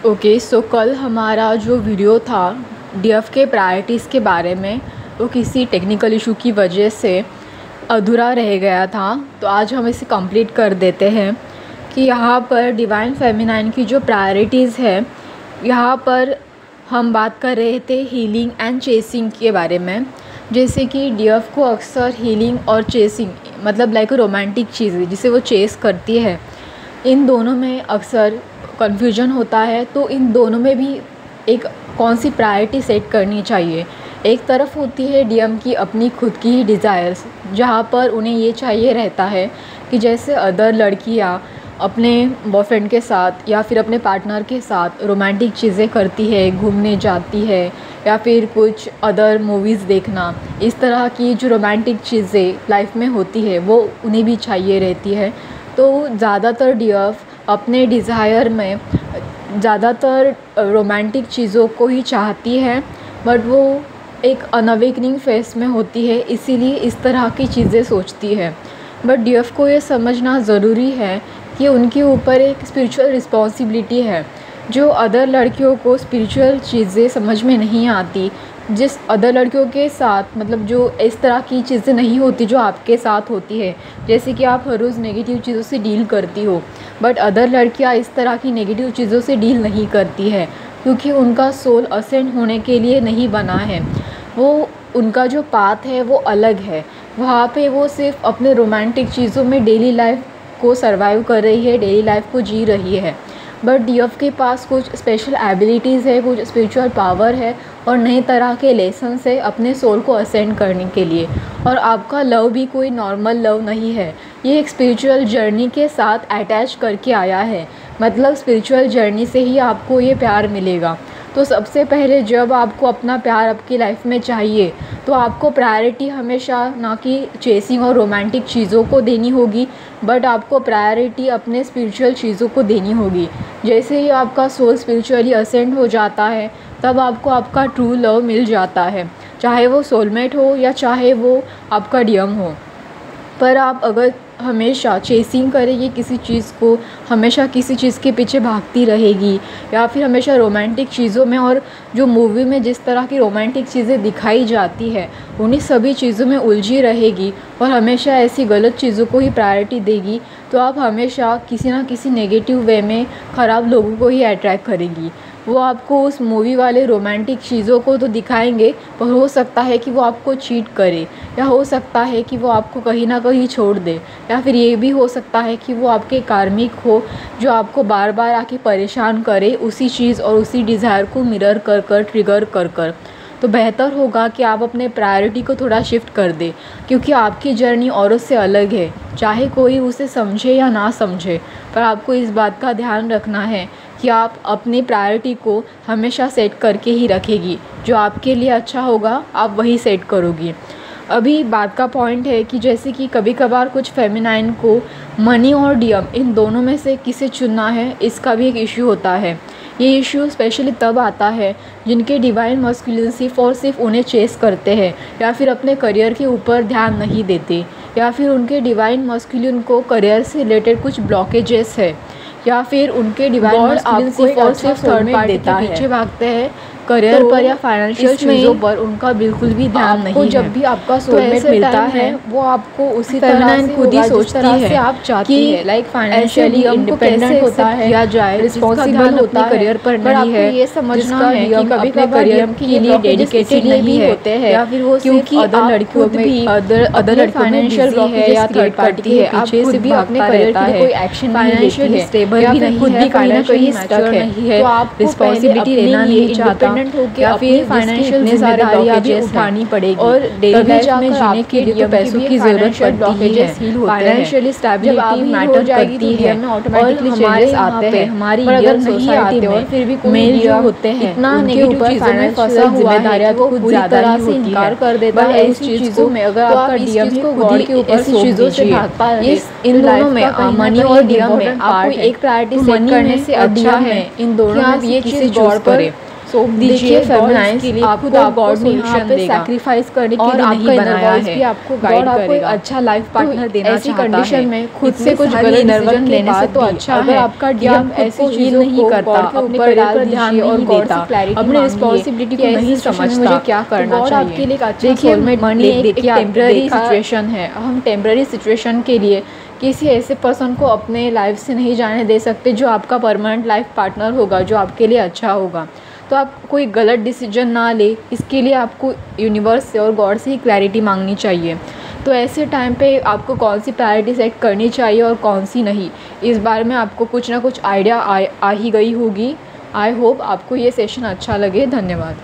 Okay, सो कल हमारा जो वीडियो था डीएफ के प्रायोरिटीज़ के बारे में, वो किसी टेक्निकल इशू की वजह से अधूरा रह गया था। तो आज हम इसे कंप्लीट कर देते हैं कि यहाँ पर डिवाइन फेमिनाइन की जो प्रायोरिटीज़ है, यहाँ पर हम बात कर रहे थे हीलिंग एंड चेसिंग के बारे में। जैसे कि डीएफ को अक्सर हीलिंग और चेसिंग मतलब लाइक रोमांटिक चीज़ जिसे वो चेस करती है, इन दोनों में अक्सर कन्फ्यूजन होता है। तो इन दोनों में भी एक कौन सी प्रायोरिटी सेट करनी चाहिए। एक तरफ होती है डीएम की अपनी खुद की ही डिज़ायर्स, जहाँ पर उन्हें ये चाहिए रहता है कि जैसे अदर लड़कियाँ अपने बॉयफ्रेंड के साथ या फिर अपने पार्टनर के साथ रोमांटिक चीज़ें करती है, घूमने जाती है या फिर कुछ अदर मूवीज़ देखना, इस तरह की जो रोमांटिक चीज़ें लाइफ में होती है वो उन्हें भी चाहिए रहती है। तो ज़्यादातर डीएफ अपने डिज़ायर में ज़्यादातर रोमांटिक चीज़ों को ही चाहती है, बट वो एक अनअवेकनिंग फेस में होती है, इसीलिए इस तरह की चीज़ें सोचती है। बट डीएफ को ये समझना ज़रूरी है कि उनके ऊपर एक स्पिरिचुअल रिस्पॉन्सिबिलिटी है। जो अदर लड़कियों को स्पिरिचुअल चीज़ें समझ में नहीं आती, जिस अदर लड़कियों के साथ मतलब जो इस तरह की चीज़ें नहीं होती जो आपके साथ होती है, जैसे कि आप हर रोज़ नेगेटिव चीज़ों से डील करती हो, बट अदर लड़कियां इस तरह की नेगेटिव चीज़ों से डील नहीं करती है, क्योंकि उनका सोल असेंड होने के लिए नहीं बना है। वो उनका जो पाथ है वो अलग है। वहाँ पे वो सिर्फ अपने रोमांटिक चीज़ों में डेली लाइफ को सर्वाइव कर रही है, डेली लाइफ को जी रही है। बट डीएफ के पास कुछ स्पेशल एबिलिटीज़ है, कुछ स्पिरिचुअल पावर है और नए तरह के लेसन्स है अपने सोल को असेंड करने के लिए। और आपका लव भी कोई नॉर्मल लव नहीं है, ये एक स्पिरिचुअल जर्नी के साथ अटैच करके आया है। मतलब स्पिरिचुअल जर्नी से ही आपको ये प्यार मिलेगा। तो सबसे पहले जब आपको अपना प्यार आपकी लाइफ में चाहिए, तो आपको प्रायोरिटी हमेशा ना कि चेसिंग और रोमांटिक चीज़ों को देनी होगी, बट आपको प्रायोरिटी अपने स्पिरिचुअल चीज़ों को देनी होगी। जैसे ही आपका सोल स्पिरिचुअली असेंड हो जाता है, तब आपको आपका ट्रू लव मिल जाता है, चाहे वो सोलमेट हो या चाहे वो आपका डीएम हो। पर आप अगर हमेशा चेसिंग करेगी किसी चीज़ को, हमेशा किसी चीज़ के पीछे भागती रहेगी, या फिर हमेशा रोमांटिक चीज़ों में और जो मूवी में जिस तरह की रोमांटिक चीज़ें दिखाई जाती है उन्हीं सभी चीज़ों में उलझी रहेगी और हमेशा ऐसी गलत चीज़ों को ही प्रायोरिटी देगी, तो आप हमेशा किसी ना किसी नेगेटिव वे में ख़राब लोगों को ही अट्रैक्ट करेगी। वो आपको उस मूवी वाले रोमांटिक चीज़ों को तो दिखाएंगे, पर हो सकता है कि वो आपको चीट करे, या हो सकता है कि वो आपको कहीं ना कहीं छोड़ दे, या फिर ये भी हो सकता है कि वो आपके कार्मिक हो जो आपको बार बार आके परेशान करे उसी चीज़ और उसी डिज़ायर को मिरर कर कर ट्रिगर कर कर। तो बेहतर होगा कि आप अपने प्रायोरिटी को थोड़ा शिफ्ट कर दें, क्योंकि आपकी जर्नी औरों से अलग है, चाहे कोई उसे समझे या ना समझे। पर आपको इस बात का ध्यान रखना है कि आप अपनी प्रायोरिटी को हमेशा सेट करके ही रखेगी। जो आपके लिए अच्छा होगा आप वही सेट करोगी। अभी बात का पॉइंट है कि जैसे कि कभी कभार कुछ फेमिनाइन को मनी और डीएम इन दोनों में से किसे चुनना है, इसका भी एक इश्यू होता है। ये इश्यू स्पेशली तब आता है जिनके डिवाइन मस्कुलिन सिर्फ उन्हें चेस करते हैं, या फिर अपने करियर के ऊपर ध्यान नहीं देते, या फिर उनके डिवाइन मस्कुलिन को करियर से रिलेटेड कुछ ब्लॉकेजेस है, या फिर उनके डिवाइन मस्कुलिन सिर्फ थर्ड पार्टी के पीछे भागते हैं करियर पर या फाइनेंशियल चीज़ों पर उनका बिल्कुल भी ध्यान नहीं है। जब भी आपका सोलमेट मिलता है वो आपको उसी तरह से खुद ही सोचती है आप चाहती है, लाइक फाइनेंशियली इंडिपेंडेंट होता है, किया जाए, रिस्पॉन्सिबल होता है करियर पर नहीं है। ये समझना है कि कभी करियर के लिए डेडिकेटेड नहीं होते हैं, या फिर वो क्योंकि अदर लड़कियों में अदर फाइनेंशियल है या थर्ड पार्टी है, पीछे से भी अपने करियर के लिए कोई एक्शन फाइनेंशियल स्टेबल भी नहीं, खुद भी कहीं ना कहीं स्टक है, तो आप रिस्पॉन्सिबिलिटी लेना नहीं चाहता, या फिर फाइनेंशियल जिम्मेदारियां भी उठानी पड़ेगी, और डेली लाइफ में जीने के लिए पैसों की जरूरत पड़ती है। फाइनेंशियली स्टेबिलिटी मैटर करती है और हमारे आते हैं, हमारी अगर नहीं आते और फिर भी मेल जो होते हैं इतना नेगेटिव चीज़ों में फंसा हुआ है वो पूरी तरह से इनकार कर देता है इस चीज़ों में। अगर आपका डीएम को गॉड के ऊपर चीज़ों से भागता है, इन दोनों में मनी और डीएम में आपको एक प्रायोरिटी सेट करने से अच्छा है इन दोनों में ये चीज़ गॉड पर सौंप दीजिए। फेमिनाइज के लिए आपको गॉड ने यहाँ पे सैक्रिफाइस करने के लिए नहीं बनाया है। आपको गाइड करेगा, अच्छा लाइफ पार्टनर देना चाहता है। ऐसी कंडीशन में खुद से कुछ गलत डिसीजन लेने से तो अच्छा है आपका डीएफ ऐसी चीज़ नहीं करता, अपने करियर पर ध्यान नहीं देता, अपने रिस्पॉन्सिबिलिटी को नहीं समझता मुझे क्या करना चाहिए। आपके लिए अच्छा सोलमेट मनी एक टेम्पररी सिचुएशन है। हम टेम्पररी सिचुएशन के लिए किसी ऐसे पर्सन को अपने लाइफ से नहीं जाने दे सकते जो आपका परमानेंट लाइफ पार्टनर होगा, जो आपके लिए अच्छा होगा। तो आप कोई गलत डिसीजन ना ले, इसके लिए आपको यूनिवर्स से और गॉड से ही क्लैरिटी मांगनी चाहिए। तो ऐसे टाइम पे आपको कौन सी प्रायोरिटी सेट करनी चाहिए और कौन सी नहीं, इस बारे में आपको कुछ ना कुछ आइडिया आ ही गई होगी। आई होप आपको ये सेशन अच्छा लगे। धन्यवाद।